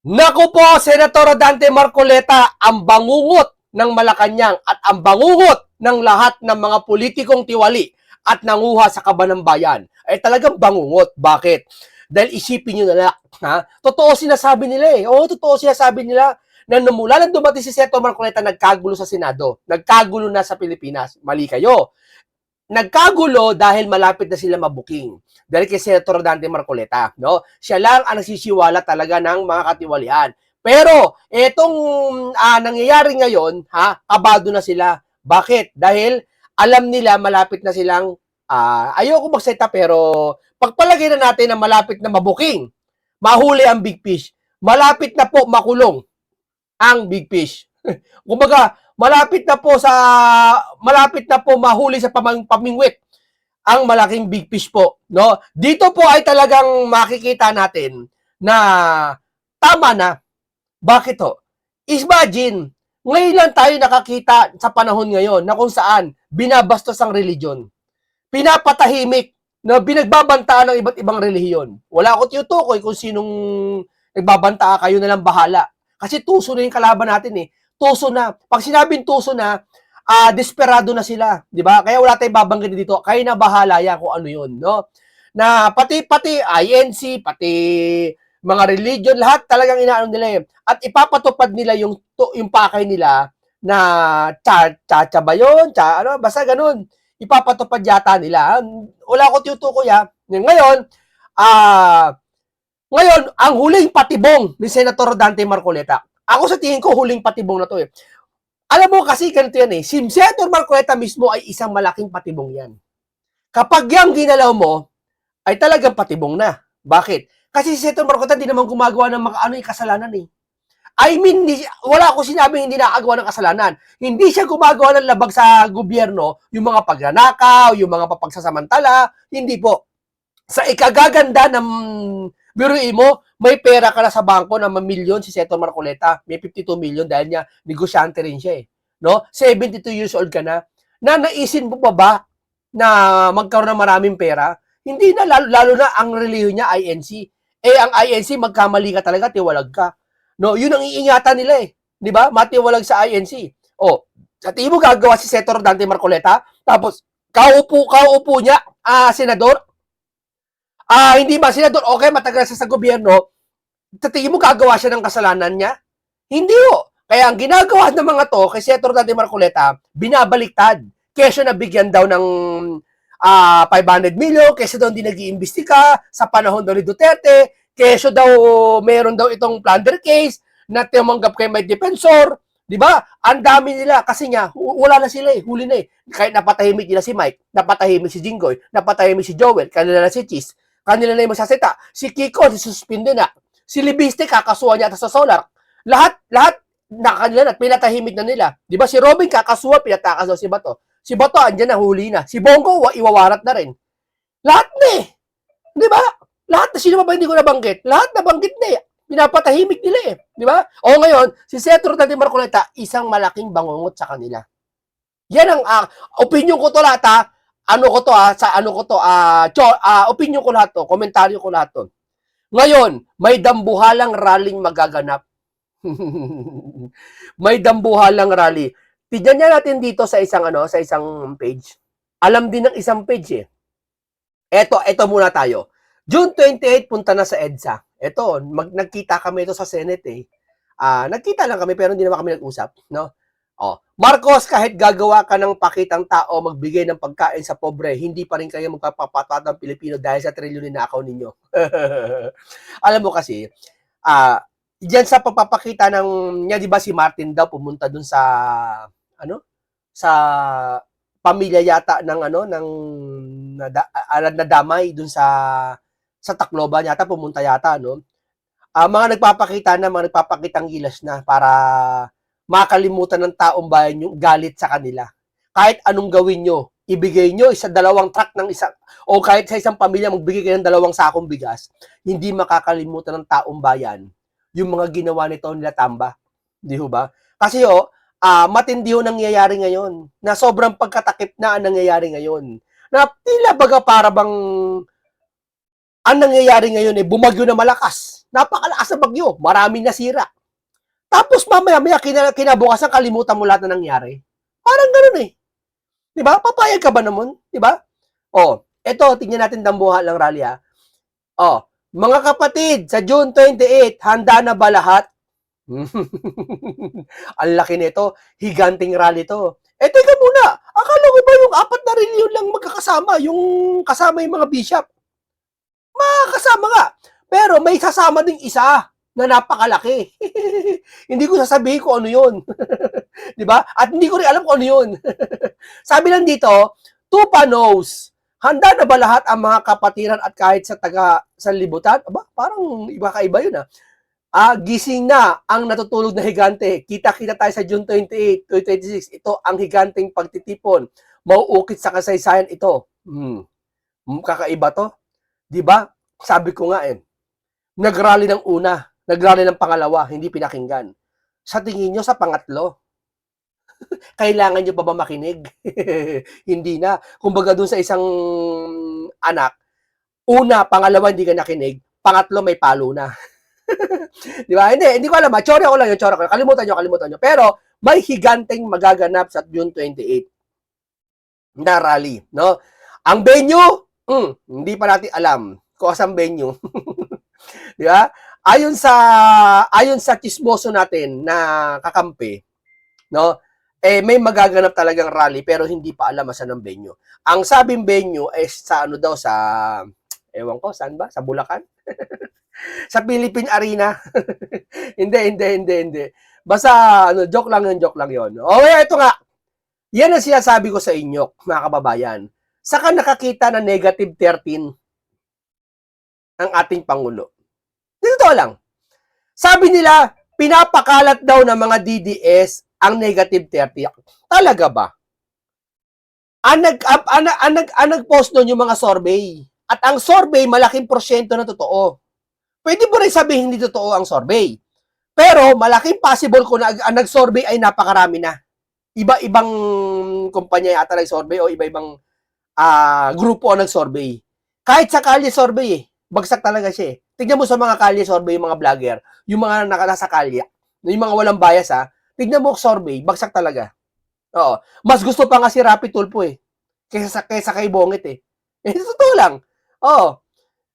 Naku po, Senator Dante Marcoleta, ang bangungot ng Malacanang at ang bangungot ng lahat ng mga politikong tiwali at nanguha sa kaban ng bayan ay talagang bangungot. Bakit? Dahil isipin nyo na lang, ha? Totoo sinasabi nila eh. Oo, totoo sinasabi nila na mula nang dumating si Senator Marcoleta, nagkagulo sa Senado. Nagkagulo na sa Pilipinas. Mali kayo. Nagkagulo dahil malapit na sila mabuking. Dahil kay Senator Dante Marcoleta, no? Siya lang ang nagsisiwala talaga ng mga katiwalian. Pero etong nangyayari ngayon, ha, kabado na sila. Bakit? Dahil alam nila malapit na silang ayoko magseta pero pagpalagay na natin na malapit na mabuking, mahuli ang big fish. Malapit na po makulong ang big fish. Kumbaga, malapit na po mahuli sa pamingwit ang malaking big fish po, no? Dito po ay talagang makikita natin na tama na. Bakit ho? Imagine, ngayon lang tayo nakakita sa panahon ngayon na kung saan binabastos ang religion. Pinapatahimik na binagbabantaan ng iba't ibang relihiyon. Wala ako tinutukoy kung sinong nagbabanta, kayo na lang bahala. Kasi tuso na yung kalaban natin eh. Tuso na. Pag sinabing tuso na, desperado na sila, 'di ba? Kaya wala tayong babanggitin dito. Kayo na bahala yan kung ano 'yun, no? Na pati INC, pati mga religion, lahat talagang inaano nila eh. At ipapatupad nila yung pakay nila na cha ba 'yun? Ano, basta ganun. Ipapatupad yata nila. Wala ko tinutukoy ha. Ngayon, ang huling patibong ni Senator Dante Marcoleta. Ako sa tingin ko, huling patibong na to eh. Alam mo kasi ganito yan eh, si Senator Marcoleta mismo ay isang malaking patibong yan. Kapag yung ginalaw mo, ay talagang patibong na. Bakit? Kasi si Senator Marcoleta hindi naman gumagawa ng kasalanan eh. I mean, wala akong sinabing hindi nakagawa ng kasalanan. Hindi siya gumagawa ng labag sa gobyerno, yung mga pagnanakaw, yung mga papagsasamantala, hindi po. Sa ikagaganda ng biruin mo, may pera ka na sa bangko na mamilyon si Senator Marcoleta. May 52 million dahil niya, negosyante rin siya eh. No? 72 years old ka na. Naisin mo pa ba na magkaroon ng maraming pera? Hindi na, lalo na ang relihiyon niya, INC. Eh, ang INC, magkamali ka talaga, tiwalag ka. No? Yun ang iingatan nila eh. Di ba? Matiwalag sa INC. O, sa tingin mo gagawa si Senator Dante Marcoleta, tapos, kaupo niya, senador, hindi ba senador, okay, matagal sa gobyerno, sa tingin mo gagawa siya ng kasalanan niya? Hindi ho. Kaya ang ginagawa ng mga to, kay Senator Dante Marcoleta, binabaliktad. Kesyo nabigyan daw ng 500 million, kesyo daw hindi nag-iimbestiga sa panahon daw ni Duterte, kesyo daw meron daw itong plunder case na tumanggap kay may defensor, di ba? Ang dami nila kasi nga wala na sila eh, huli na eh. Kahit napatahimik nila si Mike, napatahimik si Jinggoy, napatahimik si Joel, kanila na si Cheese, kanila na yung magsasita. Si Kiko, suspinde na. Si Libiste, kakasuhan niya sa Solar. Lahat na kanila na, pinatahimik na nila. Di ba si Robin, kakasuhan, pinatakaso si Bato. Si Bato, andyan na, huli na. Si Bongo, iwawarat na rin. Lahat na eh. Di ba? Lahat na, sino ba hindi ko nabanggit? Lahat nabanggit na eh. Pinapatahimik nila eh. Di ba? O ngayon, si Senator Dante Marcoleta, isang malaking bangungot sa kanila. Yan ang opinion ko to lahat ha. Opinion ko lahat to, komentaryo ko lahat to. Ngayon, may dambuhalang rallying magaganap. May dambuhalang rally. Tignan niya natin dito sa isang page. Alam din ng isang page eh. Ito muna tayo. June 28 punta na sa EDSA. Ito, nagkita kami ito sa Senate eh. Nagkita lang kami pero hindi naman kami nag-usap, no? Marcos, kahit gagawa ka ng pakitang tao, magbigay ng pagkain sa pobre, hindi pa rin kayo magpapatat ng Pilipino dahil sa trilyon na account ninyo. Alam mo kasi, diyan sa pagpapakita niya, di ba si Martin daw pumunta dun sa sa pamilya yata ng nadamay dun sa Tacloban yata, pumunta yata, no? Mga nagpapakitang gilas na para makalimutan ng taong bayan yung galit sa kanila. Kahit anong gawin nyo, ibigay nyo isa dalawang truck ng isa, o kahit sa isang pamilya magbigay kayo ng 2 sakong bigas, hindi makakalimutan ng taong bayan yung mga ginawa nito nila Tamba. Di ba? Kasi matindi ho nangyayari ngayon, na sobrang pagkatakip na ang nangyayari ngayon. Na tila baga para bang ang nangyayari ngayon bumagyo na malakas. napakalakas na bagyo, maraming nasira. Tapos mamaya-maya kinabukasan kalimutan mo lahat na nangyari. Parang ganoon eh. 'Di ba? Papayag ka ba naman? 'Di ba? Oh, eto tingnan natin dambuha lang rally ha. Oh, mga kapatid, sa June 28, handa na ba lahat? Ang laki nito, higanting rally to. Eh, teka muna, akala ko ba yung 4 na reliyon lang magkakasama, yung kasama yung mga bishop? Makakasama nga. Pero may kasama ding isa na napakalaki. Hindi ko sasabihin kung ano yun. Di ba? At hindi ko rin alam kung ano yun. Sabi lang dito, Tupa knows. Handa na ba lahat ang mga kapatiran at kahit sa taga sanlibutan? Aba, parang iba kaiba yun ah. Gising na ang natutulog na higante. Kita-kita tayo sa June 28, 2026. Ito ang higanteng pagtitipon. Mauukit sa kasaysayan ito. Kakaiba to. Di ba? Sabi ko nga eh. Nagrally ng una, nagrally ng pangalawa, hindi pinakinggan. Sa tingin nyo, sa pangatlo, kailangan nyo pa ba makinig? Hindi na. Kumbaga dun sa isang anak, una, pangalawa, hindi ka nakinig, pangatlo, may palo na. Di ba? Hindi ko alam. Chora ko lang yun, chora ko. Kalimutan nyo. Pero, may higanteng magaganap sa June 28 na rally. No? Ang venue, hindi pa natin alam kung asang venue. Di ba? Ayon sa chismoso natin na kakampi, no? Eh may magaganap talagang rally pero hindi pa alam saan ang venue. Ang sabing venue ay sa ano daw sa ewan ko saan ba? Sa Bulacan? Sa Philippine Arena. hindi. Basta joke lang 'yon. Okay, ito nga. Yan ang sinasabi ko sa inyo, mga kababayan. Saka nakakita na negative 13 ang ating Pangulo. Dito lang. Sabi nila, pinapakalat daw ng mga DDS ang negative 30. Talaga ba? Ang nag-post doon yung mga survey. At ang survey, malaking porsyento na totoo. Pwede mo rin sabihin hindi totoo ang survey. Pero malaking possible kung ang nag-survey ay napakarami na. Iba-ibang kumpanya yata nag-survey o iba-ibang grupo ang nag-survey. Kahit sa kalye survey bagsak talaga siya eh. Tignan mo sa mga kalye survey, yung mga vlogger, yung mga nasa kalye, yung mga walang bias tignan mo survey, bagsak talaga. Oo. Mas gusto pa nga si Rapi Tulfo eh. Kaysa kay Bongit eh. Totoo lang. Oo.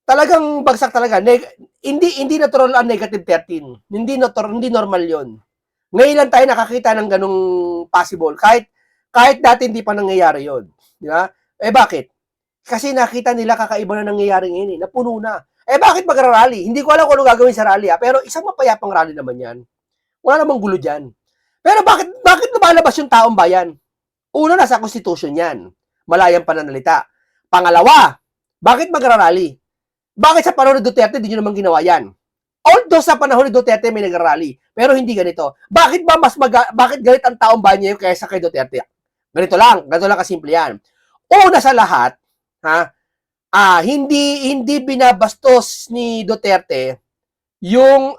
Talagang bagsak talaga. Hindi natural ang negative 13. Hindi normal 'yon. Ngayon lang tayo nakakita ng ganung possible. Kahit dati hindi pa nangyayari 'yon, di ba? Eh bakit? Kasi nakita nila kakaiba na nangyayari ngayon eh. Napuno na. Eh bakit magra-rally? Hindi ko alam kung ano gagawin sa rally pero isang mapayapang rally naman 'yan. Wala namang gulo diyan. Pero bakit lumalabas yung taong bayan? Una, nasa konstitusyon 'yan. Malayang pananalita. Pangalawa, bakit magra-rally? Bakit sa panahon ni Duterte hindi nyo naman ginawa yan? Although sa panahon ni Duterte may nagra-rally, pero hindi ganito. Bakit galit ang taong bayan niya kaysa kay Duterte? Ganito lang kasimple yan. Una sa lahat, hindi binabastos ni Duterte yung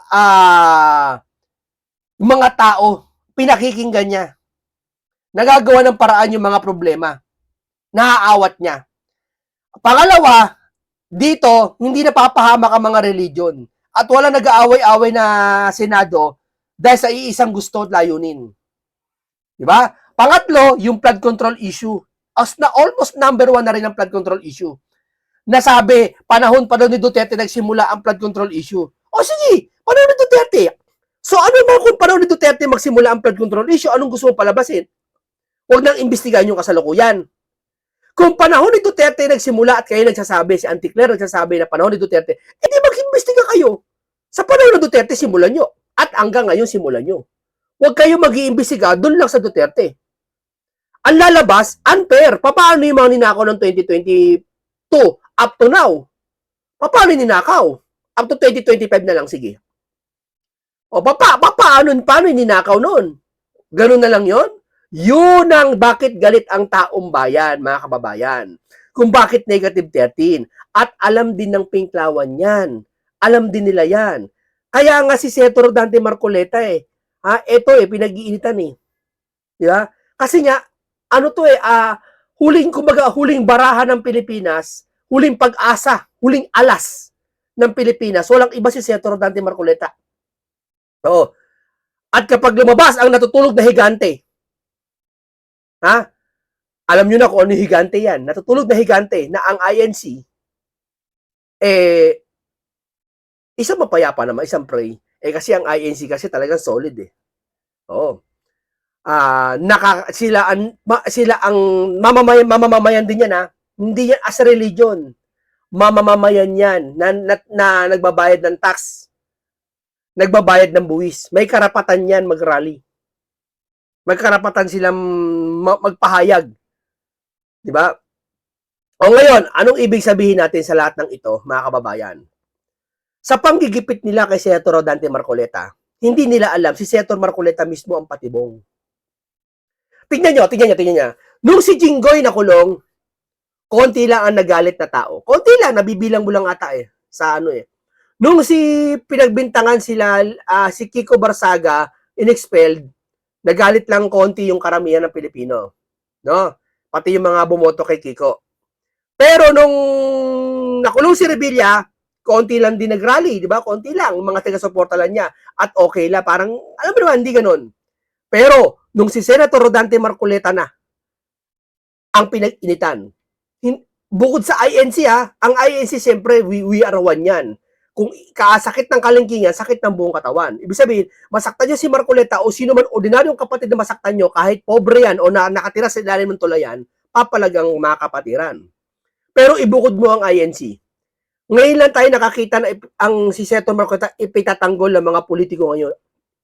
mga tao, pinakikinggan niya. Nagagawa ng paraan yung mga problema. Naaawat niya. Pangalawa, dito, hindi napapahamak ang mga religion. At wala nag-aaway-away na Senado dahil sa iisang gusto at layunin. Diba? Pangatlo, yung flood control issue. Almost number 1 na rin ang flood control issue. Nasabi, panahon pa daw ni Duterte nagsimula ang flood control issue. O sige, panahon ni Duterte. So ano naman kung panahon ni Duterte magsimula ang flood control issue, anong gusto mo palabasin? Huwag nang imbestigahan yung kasalukuyan. Kung panahon ni Duterte nagsimula at kayo nagsasabi, si Auntie Claire nagsasabi na panahon ni Duterte, di mag-imbestiga kayo. Sa panahon ni Duterte, simulan nyo. At hanggang ngayon, simulan nyo. Huwag kayo mag-iimbestiga doon lang sa Duterte. Ang lalabas, unfair. Paano yung mga ninakaw ng 2022 up to now? Paano ninakaw? Up to 2025 na lang, sige. O, paano ninakaw noon? Ganun na lang yon. Yun ang bakit galit ang taong bayan, mga kababayan. Kung bakit negative 13. At alam din ng Pinklawan yan. Alam din nila yan. Kaya nga si Senator Dante Marcoleta ito pinag-iinitan eh. Di ba? Kasi nga, huling barahan ng Pilipinas, huling pag-asa, huling alas ng Pilipinas, walang iba si Senator Dante Marcoleta. Oo. At kapag lumabas ang natutulog na higante, ha? Alam nyo na kung ano higante yan. Natutulog na higante na ang INC, isang mapayapa naman, isang pray. Kasi ang INC kasi talagang solid Oo. Sila ang mamamayan din yan Hindi yan as a religion. Mamamayan yan na nagbabayad ng tax. Nagbabayad ng buwis. May karapatan yan mag-rally. May karapatan silang magpahayag. Di ba? O ngayon, anong ibig sabihin natin sa lahat ng ito, mga kababayan? Sa panggigipit nila kay Senator Dante Marcoleta, hindi nila alam si Senator Marcoleta mismo ang patibong. Tingnan nyo. Nung si Jinggoy nakulong, konti lang ang nagalit na tao. Konti lang, nabibilang mo lang ata sa Nung pinagbintangan sila, si Kiko Barsaga, inexpelled, nagalit lang konti yung karamihan ng Pilipino. No? Pati yung mga bumoto kay Kiko. Pero nung nakulong si Revilla, konti lang din nag-rally, di ba? Konti lang, mga taga-suporta lang niya. At okay lang, parang, alam mo naman, hindi ganun. Pero, nung si Senator Dante Marcoleta na, ang pinag-initan. Bukod sa INC ang INC siyempre, we are one yan. Kung sakit ng kalingkingan, sakit ng buong katawan. Ibig sabihin, masaktan nyo si Marcoleta o sino man ordinaryong kapatid na masaktan nyo, kahit pobre yan o nakatira sa ilalim ng tulayan, papalagang mga kapatiran. Pero ibukod mo ang INC. Ngayon lang tayo nakakita na si Senator Marcoleta ipitatanggol ng mga politiko ngayon.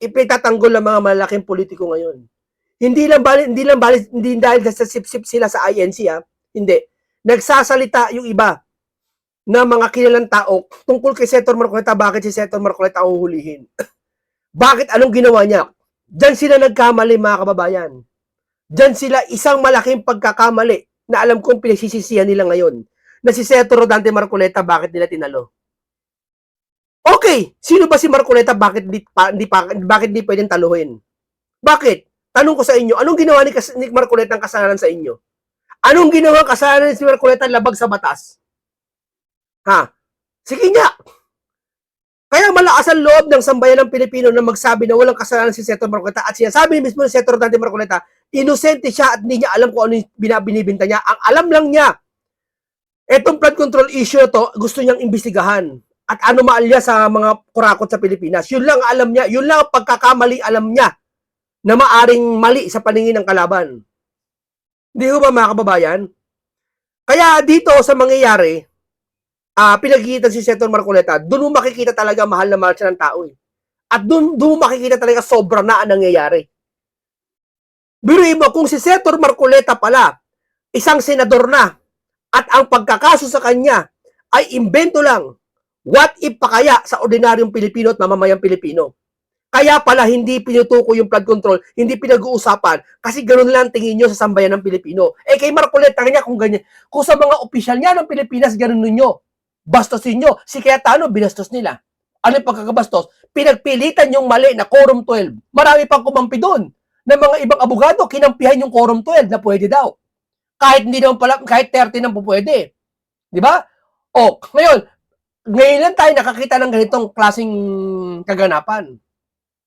Ipitatanggol ng mga malaking politiko ngayon. Hindi dahil sa sip-sip sila sa INC Hindi. Nagsasalita yung iba na mga kilalang tao tungkol kay Senator Marcoleta, bakit si Senator Marcoleta uhulihin? Bakit? Anong ginawa niya? Diyan sila nagkamali, mga kababayan. Diyan sila isang malaking pagkakamali na alam kong pinagsisisihan nila ngayon na si Senator Dante Marcoleta, bakit nila tinalo? Okay, sino ba si Marcoleta? Bakit di pwedeng taluhin? Bakit? Tanong ko sa inyo, anong ginawa ni Marcoleta ang kasalanan sa inyo? Anong ginawa ang kasalanan ni Marcoleta labag sa batas? Sige nga. Kaya malakas ang loob ng sambayan ng Pilipino na magsabi na walang kasalanan si Senator Marcoleta at sinasabi mismo ni Senator Dante Marcoleta, inosente siya at hindi niya alam kung ano yung binibinta niya. Ang alam lang niya, etong flood control issue to, gusto niyang imbestigahan at anomalya sa mga kurakot sa Pilipinas. Yun lang alam niya, yun lang pagkakamali alam niya na maaring mali sa paningin ng kalaban. Hindi ko ba, mga kababayan? Kaya dito sa mangyayari, pinagkikita si Senator Marcoleta, doon mo makikita talaga mahal na mahal siya ng tao At doon mo makikita talaga sobra na ang nangyayari. Biruin mo, kung si Senator Marcoleta pala, isang senador na, at ang pagkakaso sa kanya ay imbento lang, what if pa kaya sa ordinaryong Pilipino at mamamayang Pilipino? Kaya pala hindi pinutuko yung flood control, hindi pinag-uusapan, kasi ganoon lang tingin nyo sa sambayan ng Pilipino. Kay Marcoleta niya kung ganyan. Kung sa mga opisyal niya ng Pilipinas, ganoon ninyo. Bastosin nyo. Si Cayetano, binastos nila. Ano yung pagkakabastos? Pinagpilitan yung mali na Quorum 12. Marami pang kumampi doon na mga ibang abogado, kinampihan yung Quorum 12 na pwede daw. Kahit hindi naman pala, kahit 30 nang pwede. Di ba? Ngayon lang tayo nakakita ng ganitong klaseng kaganapan.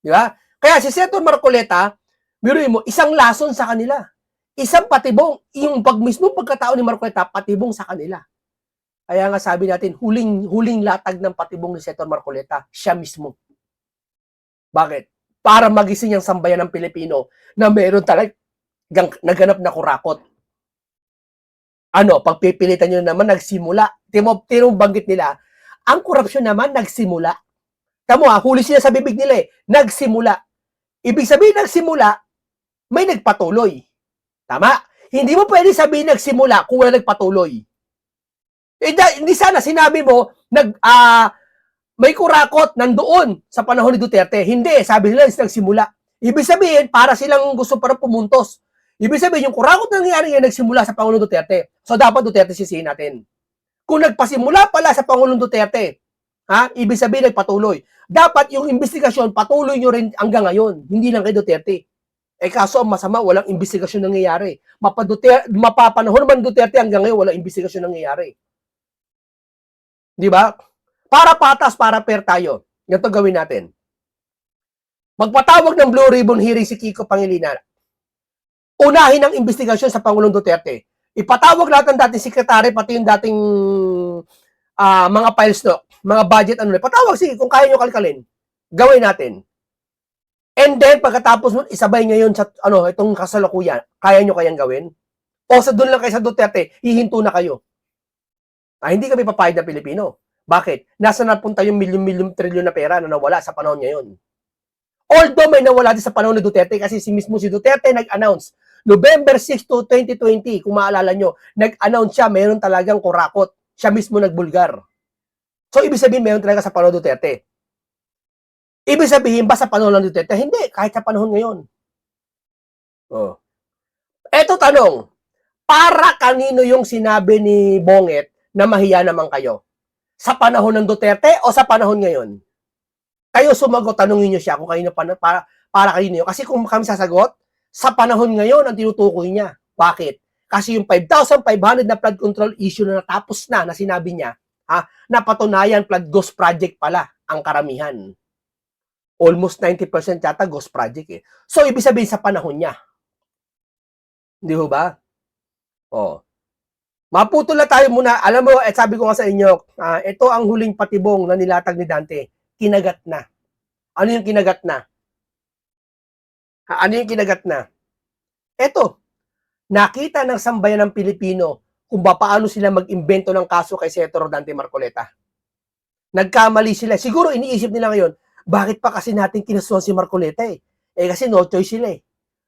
Di ba? Kaya si Senator Marcoleta, biruin mo, isang lason sa kanila. Isang patibong, yung mismo pagkatao ni Marcoleta, patibong sa kanila. Kaya nga sabi natin, huling latag ng patibong ni Senator Marcoleta, siya mismo. Bakit? Para magising ang sambayan ng Pilipino na meron talagang naganap na kurakot. Pagpipilitan nyo naman, nagsimula. Banggit nila, ang korupsyon naman, nagsimula. Tamo huli sila sa bibig nila nagsimula. Ibig sabihin nagsimula, may nagpatuloy. Tama? Hindi mo pwede sabihin nagsimula kung wala nagpatuloy. Hindi sana sinabi mo, may kurakot nandoon sa panahon ni Duterte. Hindi, sabi nila nagsimula. Ibig sabihin, para silang gusto parang pumuntos. Ibig sabihin, yung kurakot na nangyari yan nagsimula sa Pangulong Duterte. So, dapat Duterte sisihin natin. Kung nagpasimula pala sa Pangulong Duterte, ibig sabihin nagpatuloy. Dapat yung investigasyon, patuloy nyo rin hanggang ngayon. Hindi lang kay Duterte. Kaso ang masama, walang investigasyon nangyayari. Mapapanahon naman Duterte hanggang ngayon, walang investigasyon nangyayari. Di ba? Para patas, para fair tayo. Ganito gawin natin. Magpatawag ng Blue Ribbon hearing si Kiko Pangilinan. Unahin ang investigasyon sa Pangulong Duterte. Ipatawag lahat ng dating sekretary, pati yung dating mga files no, mga budget ano, patawag sige kung kaya nyo kalkalin. Gawin natin. And then pagkatapos nun, isabay ngayon sa itong kasalukuyan, kaya nyo kayang gawin? O sa doon lang kayo sa Duterte, hihinto na kayo. Hindi kami papayag na Pilipino. Bakit? Nasa napunta yung milyon-milyon trilyon na pera na nawala sa panahon ngayon. Although may nawala din sa panahon ni Duterte kasi mismo si Duterte nag-announce November 6 to 2020, kung maalala nyo, nag-announce siya, mayroon talagang kurakot. Siya mismo nagbulgar. So, ibig sabihin, mayroon talaga sa panahon Duterte. Ibig sabihin ba sa panahon ng Duterte? Hindi, kahit sa panahon ngayon. Oh. Eto tanong, para kanino yung sinabi ni Bonget na mahiya naman kayo? Sa panahon ng Duterte o sa panahon ngayon? Kayo sumagot, tanungin nyo siya kung kayo para kanino yun. Kasi kung kami sasagot, sa panahon ngayon ang tinutukoy niya. Bakit? Kasi yung 5,500 na flood control issue na natapos na sinabi niya, napatunayan flood ghost project pala ang karamihan. Almost 90% yata ghost project eh. So, ibig sabihin sa panahon niya. Hindi ho ba? Oh. Maputol na tayo muna. Alam mo, sabi ko nga sa inyo, ito ang huling patibong na nilatag ni Dante. Kinagat na. Ano yung kinagat na? Ano yung kinagat na? Eto, nakita ng sambayan ng Pilipino kung paano sila mag-imbento ng kaso kay Senator Dante Marcoleta. Nagkamali sila. Siguro iniisip nila ngayon, bakit pa kasi natin kinasuhan si Marcoleta eh? Kasi no choice sila eh.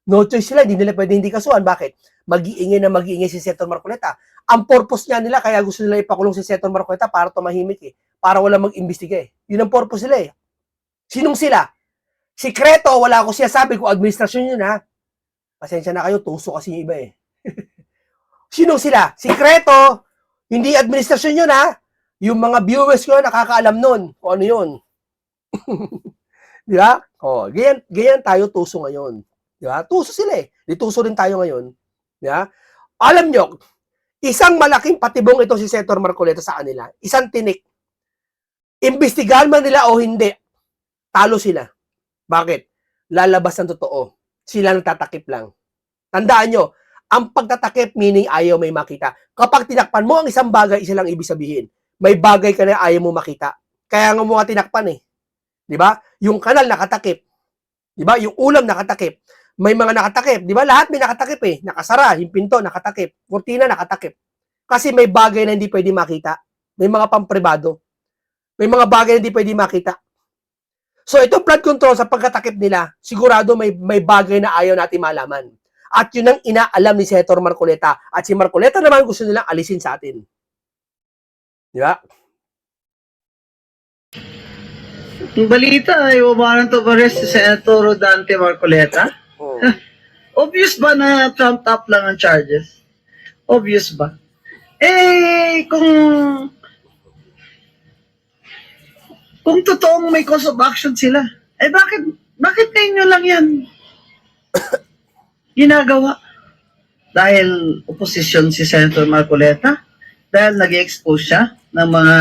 No choice sila, hindi nila pwede hindi kasuhan. Bakit? Mag-iingay si Senator Marcoleta. Ang purpose niya nila, kaya gusto nila ipakulong si Senator Marcoleta para tumahimik eh. Para wala mag-imbestiga eh. Yun ang purpose nila eh. Sinong sila? Sikreto, wala ako siya sabi kung administrasyon yun ha. Pasensya na kayo, tuso kasi yung iba eh. Sinong sila? Sikreto, hindi administrasyon yun ha. Yung mga viewers ko nakakaalam nun kung ano yun. Di ba? Ganyan tayo tuso ngayon. Di ba? Tuso sila eh. Di tuso rin tayo ngayon. Di ba? Alam nyo, isang malaking patibong ito si Senator Marcoleta sa kanila. Isang tinik. Imbestigahan man nila o hindi, talo sila. Bakit? Lalabas ng totoo. Sila nagtatakip lang. Tandaan nyo, ang pagtatakip meaning ayaw may makita. Kapag tinakpan mo ang isang bagay, isa lang ibig sabihin. May bagay ka na ayaw mo makita. Kaya nga mo nga tinakpan eh. Di ba? Yung kanal nakatakip. Di ba? Yung ulam nakatakip. May mga nakatakip. Di ba? Lahat may nakatakip eh. Nakasara. Yung pinto nakatakip. Kurtina nakatakip. Kasi may bagay na hindi pwede makita. May mga pampribado. May mga bagay na hindi pwede makita. So, itong flood control sa pagkatakip nila, sigurado may bagay na ayaw natin malaman. At yun ang inaalam ni Senator Marcoleta. At si Marcoleta naman gusto nilang alisin sa atin. Di ba? Yung balita ay warrant of arrest si Senator Dante Marcoleta. Oh. Obvious ba na trumped up lang ang charges? Obvious ba? Kung totoong may cause of action sila, bakit ngayon lang yan ginagawa? Dahil opposition si Senator Marcoleta? Dahil nag-expose siya ng mga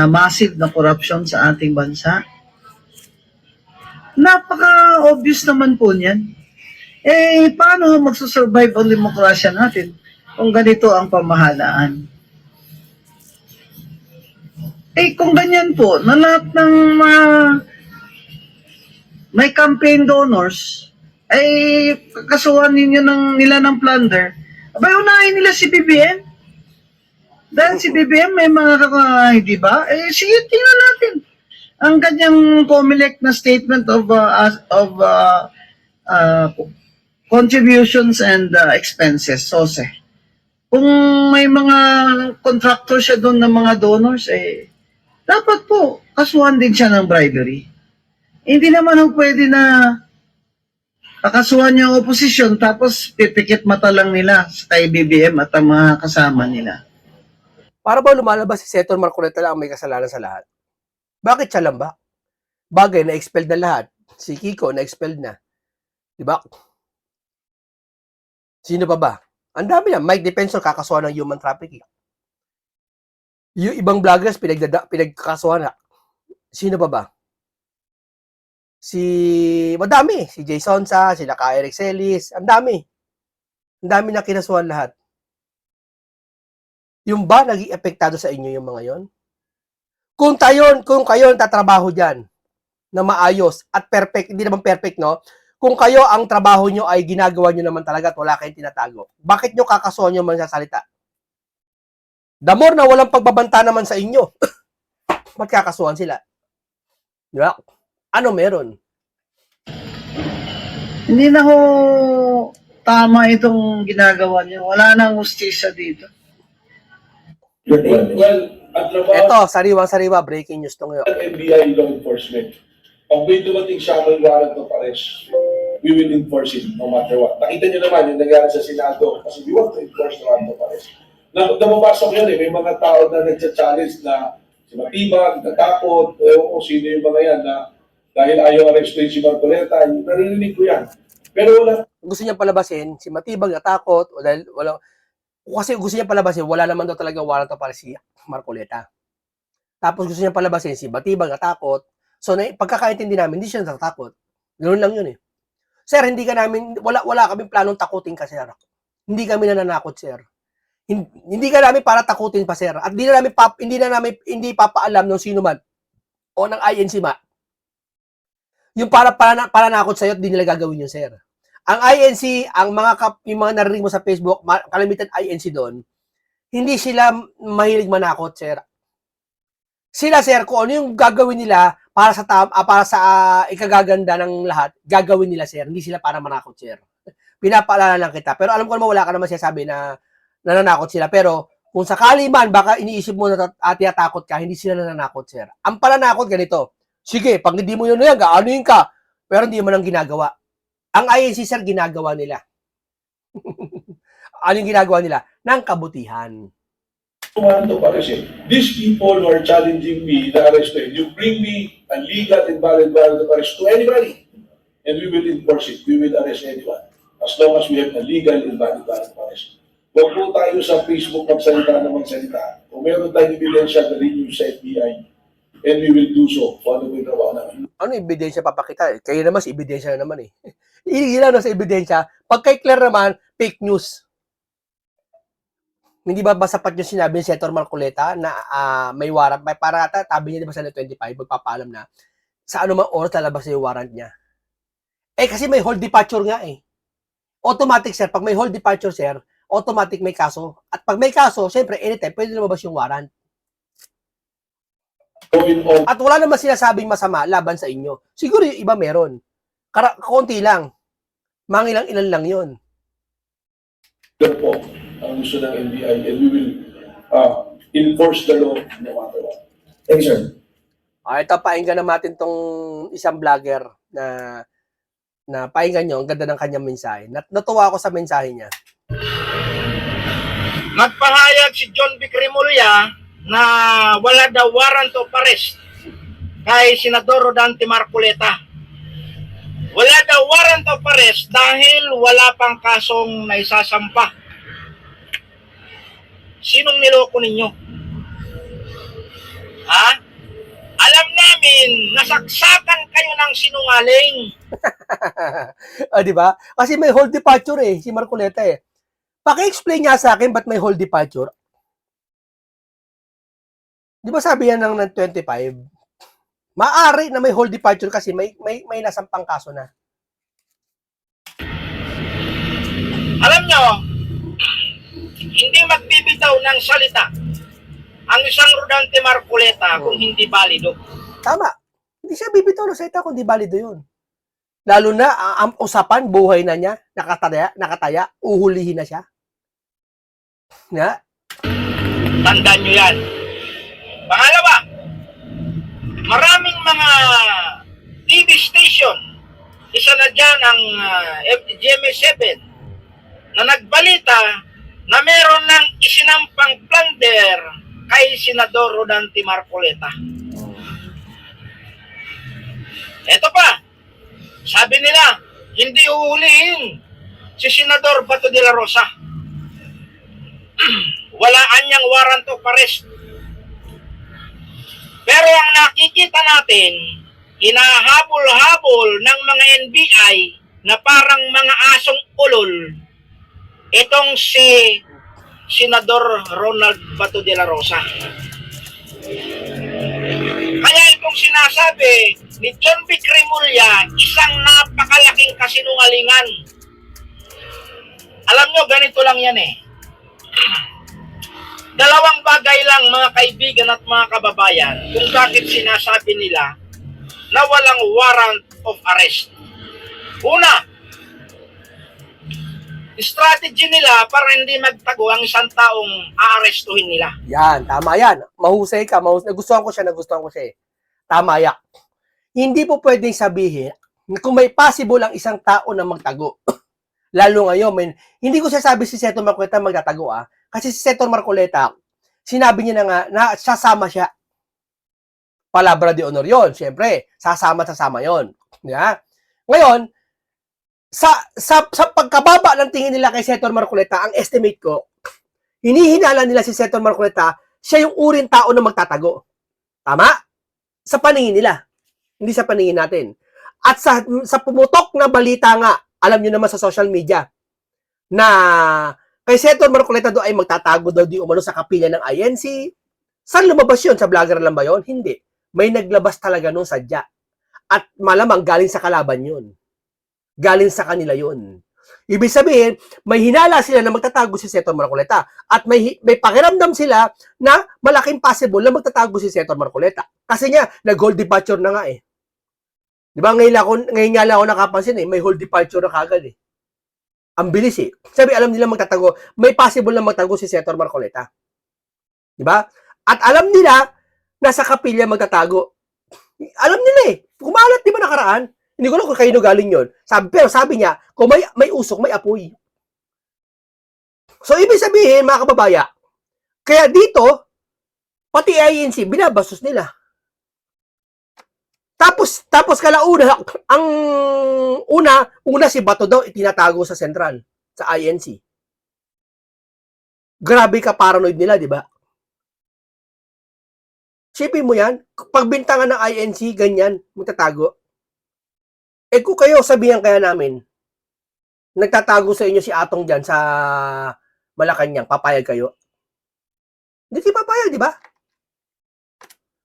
massive na corruption sa ating bansa? Napaka-obvious naman po niyan. Paano magsusurvive ang demokrasya natin kung ganito ang pamahalaan? Kung ganyan po, na lahat ng may campaign donors, kakasuhan nila ng plunder, unahin nila si BBM. Dahil si BBM may mga hindi ba? Sige, tingnan natin. Ang kanyang COMELEC na statement of contributions and expenses, SOSE. Kung may mga contractor siya doon ng mga donors, dapat po, kasuhan din siya ng bribery. Hindi naman pwede na kakasuhan niya ang oposisyon tapos pipikit mata lang nila kay BBM at ang mga kasama nila. Para ba lumalabas si Senator Marcoleta lang ang may kasalanan sa lahat? Bakit siya lang ba? Bagay, na-expelled na lahat. Si Kiko, na-expelled na. Diba? Sino pa ba? Ang dami yan. Mike Defensor, kakasuhan ng human trafficking. Yung ibang vloggers, pinagkakasuhan na. Sino pa ba? Madami. Si Jason Sa, sila ka Eric Celis, ang dami. Ang dami na kinasuhan lahat. Yung ba naging epektado sa inyo yung mga yon? Kung kayo tatrabaho diyan na maayos at perfect, hindi naman perfect, no? Kung kayo ang trabaho nyo ay ginagawa nyo naman talaga at wala kayong tinatago, bakit nyo kakasuhan yung mga salita? The more na walang pagbabanta naman sa inyo, magkakasuhan sila. Diba? Ano meron? Hindi na ho tama itong ginagawa niyo. Wala nang hustisya dito. Well, at trabaho Ito, sariwang-sariwa, breaking news to ngayon. ng NBI law enforcement, pag may dumating sa amin warrant of arrest, we will enforce it no matter what. Nakita niyo naman yung nangyari sa Senado kasi we want to enforce the warrant of arrest. Namapasok yun may mga tao na nagcha-challenge na si Matibag, natakot, o sino yung mga yan na dahil ayaw arrestuin si Marcoleta, narinig ko yan. Pero wala Gusto niya palabasin, si Matibag natakot, o dahil kasi gusto niya palabasin, wala naman daw talaga warrant para si Marcoleta. Tapos gusto niya palabasin, si Matibag natakot. So, pagkakaintindi namin, hindi siya natatakot. Ganoon lang yun eh. Sir, wala kaming planong takutin ka, sir. Hindi kami nananakot, sir. Hindi ka namin para takutin pa, sir. At hindi papaalam ng sino man o ng INC ma. Yung para nakot sa'yo at di nila gagawin yun, sir. Ang INC, yung mga narinig mo sa Facebook, kalimitan INC doon, hindi sila mahilig manakot, sir. Sila, sir, kung ano yung gagawin nila para sa ikagaganda ng lahat, gagawin nila, sir. Hindi sila para manakot, sir. Pinapaalala lang kita. Pero alam ko naman wala ka naman sinasabi na nananakot sila. Pero kung sakali man, baka iniisip mo na tinatakot ka, hindi sila nananakot, sir. Ang palanakot, ganito. Sige, pag hindi mo yun yan, gaanuin ka. Pero hindi mo nang ginagawa. Ang INC, sir, ginagawa nila. Ano yung ginagawa nila? Nang kabutihan. warrant of arrest eh. These people who are challenging me na arrested, you bring me a legal and valid warrant of arrest to anybody and we will enforce it. We will arrest anyone as long as we have a legal and valid warrant of arrest. Huwag po tayo sa Facebook magsalita ng magsalita. Kung meron tayong ebidensya, dalhin nyo sa FBI and we will do so kung ano yung gawa namin. Ano ebidensya papakita? Kayo naman, si ebidensya na naman eh. Ilan na sa ebidensya. Pag kay Claire naman, fake news. Hindi ba sapat yung sinabi ni Senator Marcoleta na may warrant? May para tabi niya, di ba sa 25, magpapaalam na sa anumang oras lalabas na yung warrant niya. Eh, kasi may hold departure nga eh. Automatic, sir. Pag may hold departure, sir, automatic may kaso. At pag may kaso, siyempre, anytime, pwede lumabas yung warrant. At wala naman sinasabing masama laban sa inyo. Siguro yung iba meron. Konti lang. Mangilang ilan lang yun. Yan po ang gusto ng NBI and we will enforce the law no matter what. Thank you, sir. Ito, painggan natin tong isang vlogger na painggan nyo. Ang ganda ng kanyang mensahe. Natuwa ako sa mensahe niya. Nagpahayag si John B. Cremulya na wala daw warrant of arrest kay Senador Rodante Marcoleta. Wala daw warrant of arrest dahil wala pang kasong naisasampa. Sinong niloko ninyo? Ha? Alam namin, nasaksakan kayo ng sinungaling. Di ba? Kasi may hold departure eh, si Marcoleta eh. Paki-explain niya sa akin ba't may hold departure. Di ba sabi yan ng 25? Maari na may hold departure kasi may nasampang kaso na. Alam nyo, hindi magbibitaw ng salita ang isang Rodante Marcoleta kung hindi balido. Tama. Hindi siya bibitaw ng salita kung di balido yun. Lalo na, ang usapan, buhay na niya, nakataya, uhulihin na siya. Nga? Tandaan nyo yan. Pangalawa, maraming mga TV station, isa na dyan ang GMA7, na nagbalita na meron ng isinampang plunder kay Senador Rodante Marcoleta. Eto pa, sabi nila, hindi uhulihin si Senador Bato de la Rosa. Wala anyang warrant of arrest Pero ang nakikita natin, hinahabol-habol ng mga NBI na parang mga asong ulol itong si Senador Ronald Bato de la Rosa. Kaya itong sinasabi ni John B. Cremulya, isang napakalaking kasinungalingan. Alam nyo, ganito lang yan eh. Dalawang bagay lang, mga kaibigan at mga kababayan, kung bakit sinasabi nila na walang warrant of arrest. Una, strategy nila para hindi magtago ang isang taong aarestuhin nila. Yan, tama yan. Mahusay ka, nagustuhan ko siya eh. Tama yan. Hindi po pwedeng sabihin na kung may possible ang isang tao na magtago. Lalo ngayon, hindi ko sasabi si Senator Marcoleta magtatago kasi si Senator Marcoleta, sinabi niya na nga na sasama siya. Palabra de honor yon. Siyempre, sasama yon. Yeah? Ngayon, sa pagkababa ng tingin nila kay Senator Marcoleta, ang estimate ko, hinihinala nila si Senator Marcoleta, siya yung uring tao na magtatago. Tama? Sa paningin nila. Hindi sa paningin natin. At sa pumutok na balita nga, alam nyo naman sa social media, na kay Senator Marcoleta doon ay magtatago daw di umano sa kapilya ng INC. Saan lumabas yun? Sa vlogger lang ba yun? Hindi. May naglabas talaga nung sadya. At malamang galing sa kalaban yun. Galing sa kanila yun. Ibig sabihin, may hinala sila na magtatago si Senator Marcoleta. At may pakiramdam sila na malaking possible na magtatago si Senator Marcoleta. Kasi nga, nag-hold departure na nga eh. Di ba? Ngayon nga lang ako nakapansin may hold departure na kagad eh. Ang bilis eh. Sabi, alam nila magtatago. May possible na magtago si Senator Marcoleta. Di ba? At alam nila na sa kapilya magtatago. Alam nila eh. Kumalat di ba nakaraan? Hindi ko alam kung kayo galing yun. Pero sabi niya, kung may usok, may apoy. So, ibig sabihin, mga kababaya, kaya dito, pati INC, binabastos nila. Tapos kalauna, ang una si Bato daw itinatago sa Central, sa INC. Grabe ka paranoid nila, di ba? Sipin mo yan, pagbintangan ng INC, ganyan, magtatago. Kung kayo, sabihan kaya namin, nagtatago sa inyo si Atong dyan sa Malacanang, papayag kayo? Hindi kayo papayag, di ba?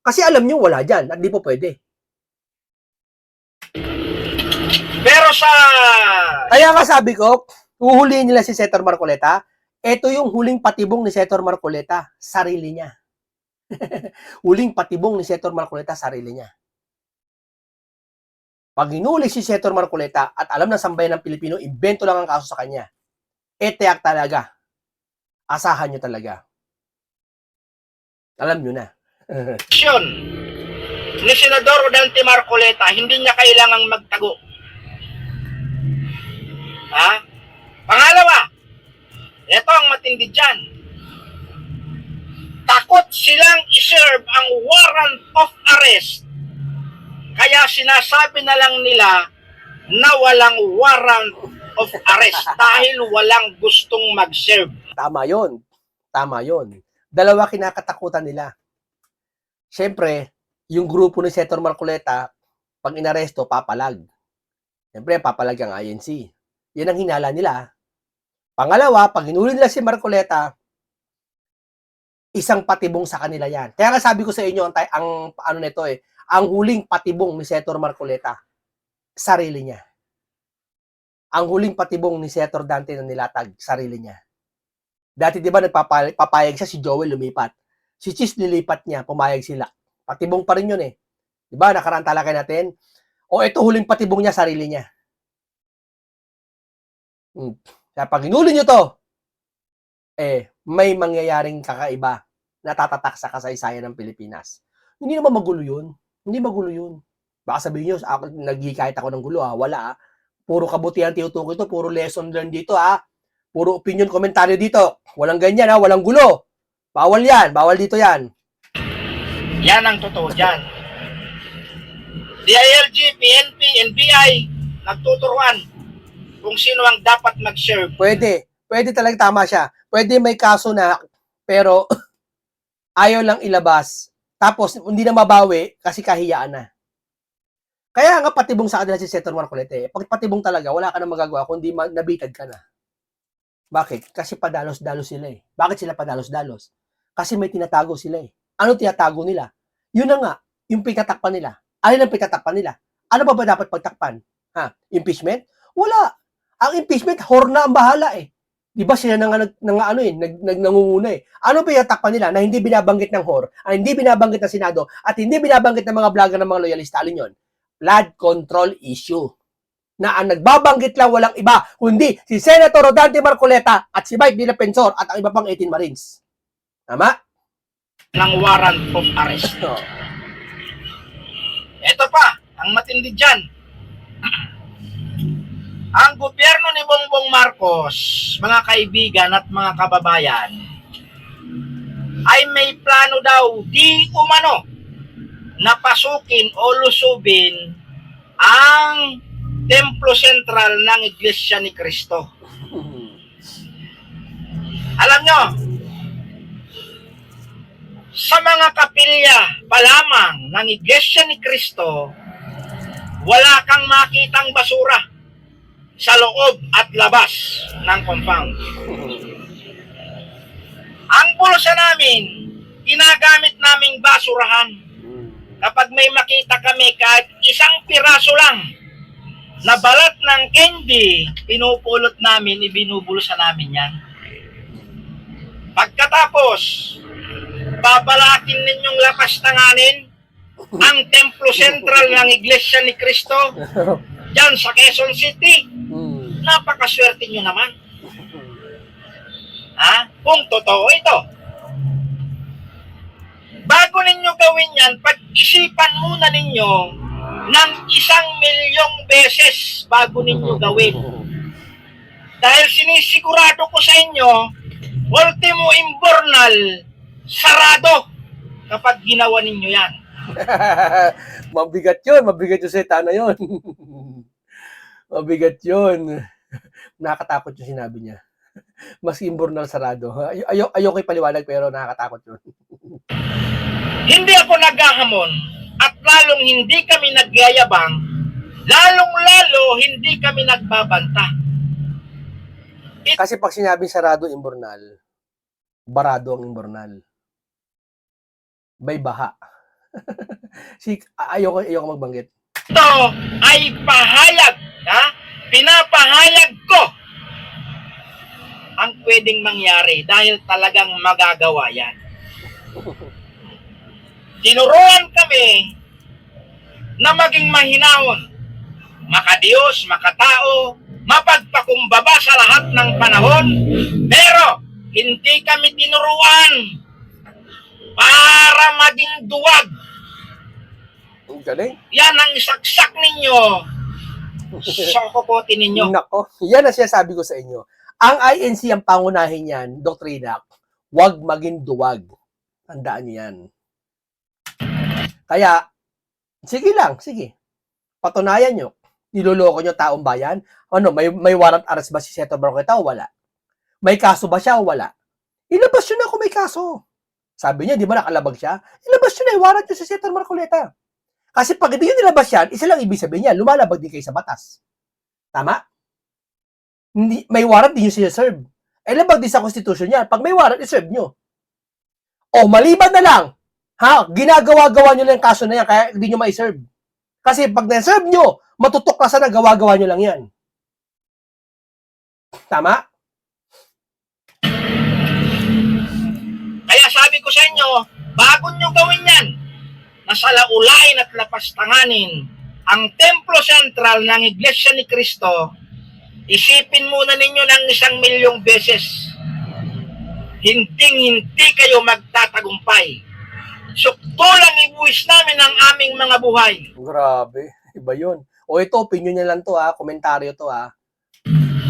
Kasi alam nyo, wala dyan, at di po pwede. Pero Kaya nga sabi ko, uhulihin nila si Senator Marcoleta, ito yung huling patibong ni Senator Marcoleta, sarili niya. Huling patibong ni Senator Marcoleta, sarili niya. Pag hinuli si Senator Marcoleta at alam ng sambayan ng Pilipino, invento lang ang kaso sa kanya. Tiyak talaga. Asahan nyo talaga. Alam nyo na. aksyon ni Senador Dante Marcoleta, hindi niya kailangang magtago. Pangalawa, ito ang matindi dyan. Takot silang iserve ang warrant of arrest. Kaya sinasabi na lang nila na walang warrant of arrest dahil walang gustong mag-serve. Tama yon. Tama yon. Dalawa kinakatakutan nila. Siyempre, yung grupo ni Senator Marcoleta, pag inaresto, papalag. Siyempre, papalag ang INC. Yan ang hinala nila. Pangalawa, pag hinuli nila si Marcoleta, isang patibong sa kanila yan. Kaya nga sabi ko sa inyo, ang huling patibong ni Senator Marcoleta, sarili niya. Ang huling patibong ni Senator Dante na nilatag, sarili niya. Dati di ba nagpapayag siya, si Joel lumipat. Si Chis nilipat niya, pumayag sila. Patibong pa rin yun eh. Di ba, nakaraan talakay natin? O ito huling patibong niya, sarili niya. Kaya pag hinuli nyo to, may mangyayaring kakaiba na tatatak sa kasaysayan ng Pilipinas. Hindi naman magulo yun. Hindi magulo yun. Baka sabihin nyo, nagkikahit ako ng gulo wala Puro kabutihan tinutukoy ito, puro lesson learned dito Puro opinion, komentaryo dito. Walang ganyan walang gulo. Bawal yan, bawal dito yan. Yan ang totoo dyan. DILG, PNP, NBI, nagtuturuan kung sino ang dapat mag-serve. Pwede talagang tama siya. Pwede may kaso na, pero ayaw lang ilabas Tapos, hindi na mabawi kasi kahiyaan na. Kaya nga patibong sa kanila si Senator Marcoleta. Pag patibong talaga, wala ka na magagawa kundi nabitad ka na. Bakit? Kasi padalos-dalos sila eh. Bakit sila padalos-dalos? Kasi may tinatago sila eh. Ano tinatago nila? Yun na nga, yung pitatakpan nila. Alin ang pitatakpan nila? Ano ba dapat pagtakpan? Impeachment? Wala. Ang impeachment, horna ang bahala eh. Di ba sila nangunguna eh. Ano pitatakpan nila na hindi binabanggit ng HOR, hindi binabanggit ng Senado, at hindi binabanggit ng mga vlogger ng mga loyalista? Alin yun? Flood control issue. Na ang nagbabanggit lang walang iba, kundi si Senator Rodante Marcoleta at si Mike Dillapensor at ang iba pang 18 Marines. Tama? Ng warrant of arrest. No. Ito pa, ang matindi dyan. Ang gobyerno ni Bongbong Marcos, mga kaibigan at mga kababayan, ay may plano daw di umano na pasukin o lusubin ang templo sentral ng Iglesia ni Cristo. Alam nyo, sa mga kapilya pa lamang ng Iglesia ni Cristo, wala kang makitang basura sa loob at labas ng compound. Ang bulsa namin, ginagamit naming basurahan. Kapag may makita kami kahit isang piraso lang na balat ng candy, pinupulot namin, ibinubulsa namin yan. Pagkatapos, babalakin ninyong lapastanganin ang templo sentral ng Iglesia ni Cristo dyan sa Quezon City. Napakaswerte nyo naman. Kung totoo ito. Bago ninyo gawin yan, pag-isipan muna ninyo ng 1,000,000 beses bago ninyo gawin. Dahil sinisigurado ko sa inyo, ultimo imbornal, sarado kapag ginawa ninyo yan. Mabigat yun sa etana yun. Mabigat yun. Nakakatakot yung sinabi niya. Mas imbornal sarado. Ayoko ipaliwanag pero nakakatakot yun. Hindi ako naghahamon at lalong hindi kami nagyayabang, lalong-lalo hindi kami nagbabanta. Kasi pag sinabing sarado imbornal, barado ang imbornal. May baha. Ayoko magbanggit. Ito ay pahayag, pinapahayag ko ang pwedeng mangyari dahil talagang magagawa yan. Tinuruan kami na maging mahinahon, makadiyos, makatao, mapagpakumbaba sa lahat ng panahon, pero hindi kami tinuruan para maging duwag. Ang galing. Yan ang isaksak ninyo sa kokote ninyo. Nako, yan ang sinasabi ko sa inyo. Ang INC ang pangunahin yan, doktrina, wag maging duwag. Tandaan niyo yan. Kaya, sige. Patunayan nyo. Niloloko nyo taong bayan. May warrant arrest ba si Senator Marcoleta o wala? May kaso ba siya o wala? Ilabas nyo na kung may kaso. Sabi niya, di ba nakalabag siya? Ilabas nyo na, warrant nyo si Senator Marcoleta. Kasi pag hindi nyo nilabas yan, isa lang ibig sabihin niya, lumalabag din kayo sa batas. Tama? May warrant din nyo siya-serve. Labag din sa konstitusyon niya. Pag may warrant, iserve nyo. O, maliban na lang, ginagawa-gawa nyo lang yung kaso na yan, kaya hindi nyo ma-serve. Kasi pag na-serve nyo, matutuklasan na gawa-gawa nyo lang yan. Tama? Kaya sabi ko sa inyo, bago nyo gawin yan, nasalaulain at lapastanganin ang templo sentral ng Iglesia ni Cristo, isipin muna ninyo ng 1,000,000 beses. Hindi kayo magtatagumpay. Suktulang ibuwis namin ang aming mga buhay. Grabe, iba yun. O ito, opinion niya lang to komentaryo to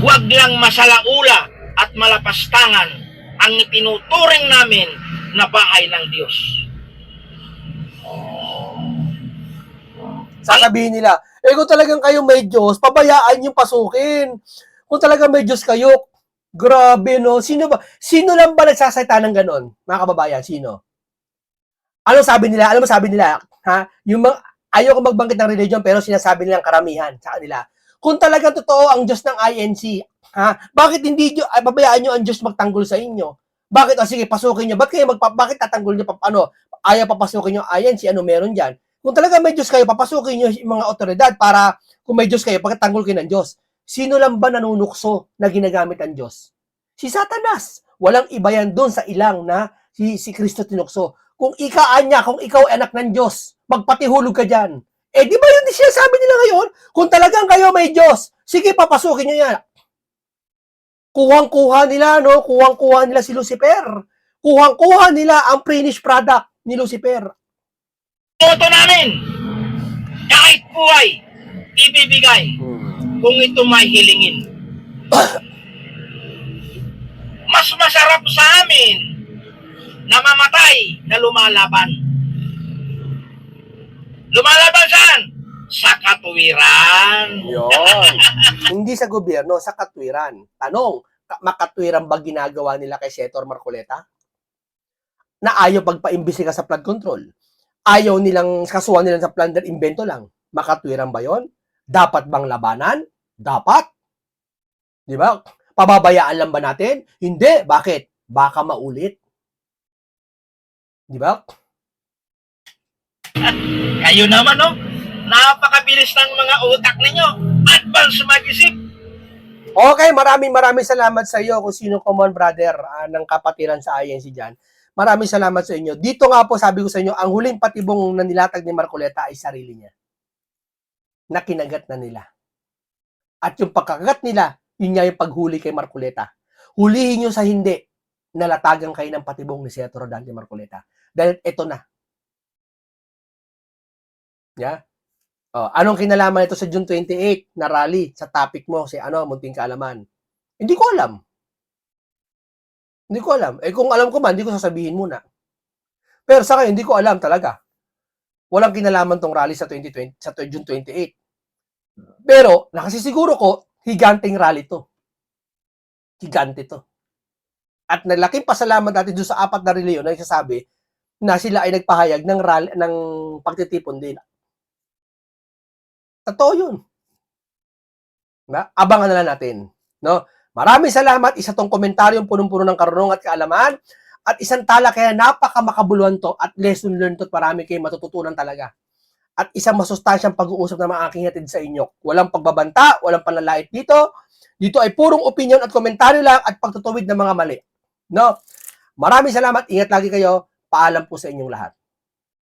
Huwag lang masalaula at malapastangan ang itinuturing namin na bahay ng Diyos. Sasabihin nila, kung talagang kayo may Diyos, pabayaan yung pasukin. Kung talagang may Diyos kayo, grabe no. Sino lang ba nagsasalita ng ganon? Mga kababayan, sino? Ano sabi nila? Alam mo sabi nila? Ha? Yung mga, ayaw ko magbanggit ng religion pero sinasabi nilang karamihan sa kanila. Kung talagang totoo ang Diyos ng INC, ha? Bakit hindi nyo, babayaan nyo ang Diyos magtanggol sa inyo? Bakit? O sige, pasukin nyo. Bakit tatanggol nyo? Ayaw papasukin nyo INC? Ano meron dyan? Kung talaga may Diyos kayo, papasukin nyo yung mga otoridad para kung may Diyos kayo, pagkatanggol kayo ng Diyos. Sino lang ba nanunukso na ginagamit ang Diyos? Si Satanas. Walang iba yan doon sa ilang na si Kristo tinukso. Kung kung ikaw ay anak ng Diyos, magpatihulog ka dyan. Eh, di ba yun siya sabi nila ngayon? Kung talagang kayo may Diyos, sige, papasukin nyo yan. Kuhang-kuha nila, no? Kuhang-kuha nila si Lucifer. Kuhang-kuha nila ang finished product ni Lucifer. Boto namin, kahit buhay, ibibigay kung ito may hilingin. Mas masarap sa amin na mamatay na lumalaban. Lumalaban saan? Sa katuwiran. Yun. Hindi sa gobyerno, sa katwiran. Tanong, makatwiran ba ginagawa nila kay Senator Marcoleta? Na ayaw pagpaimbisiga sa flood control. Ayaw nilang kasuhan nila sa plunder invento lang. Makatwiran ba yon? Dapat bang labanan? Dapat. Di ba? Pababayaan lang ba natin? Hindi. Bakit? Baka maulit. Di ba? Kayo naman, no? Napakabilis ng mga utak ninyo. Advance mag-isip. Okay, maraming salamat sa iyo kung sino common brother ng kapatiran sa INC dyan. Maraming salamat sa inyo. Dito nga po, sabi ko sa inyo, ang huling patibong na nilatag ni Marcoleta ay sarili niya. Na kinagat na nila. At yung pagkakagat nila, yun nga yung paghuli kay Marcoleta. Hulihin nyo sa hindi, nalatagan kayo ng patibong ni Senator Dante Marcoleta. Dahil ito na. Yeah? Oh, anong kinalaman ito sa June 28 na rally sa topic mo, si munting kaalaman? Hindi ko alam. Hindi ko alam. Eh kung alam ko man, hindi ko sasabihin muna. Pero sa ngayon, hindi ko alam talaga. Walang kinalaman tong rally sa 2020 sa June 28. Pero nakasisiguro ko, higanting rally to. Higante to. At nalaking pasalamat natin doon sa 4 na reliyon na nagsasabi na sila ay nagpahayag ng rally, ng pagtitipon din. Totoo yun. Abangan na lang natin. No? Maraming salamat. Isa tong komentaryong punong-puno ng karunungan at kaalaman. At isang tala kaya napakamakabuluhan to at lesson learned to at marami kayong matututunan talaga. At isang masustansyang pag-uusap na mga aking hatid sa inyo. Walang pagbabanta, walang panlalait dito. Dito ay purong opinion at komentaryo lang at pagtutuwid ng mga mali. No? Maraming salamat. Ingat lagi kayo. Paalam po sa inyong lahat.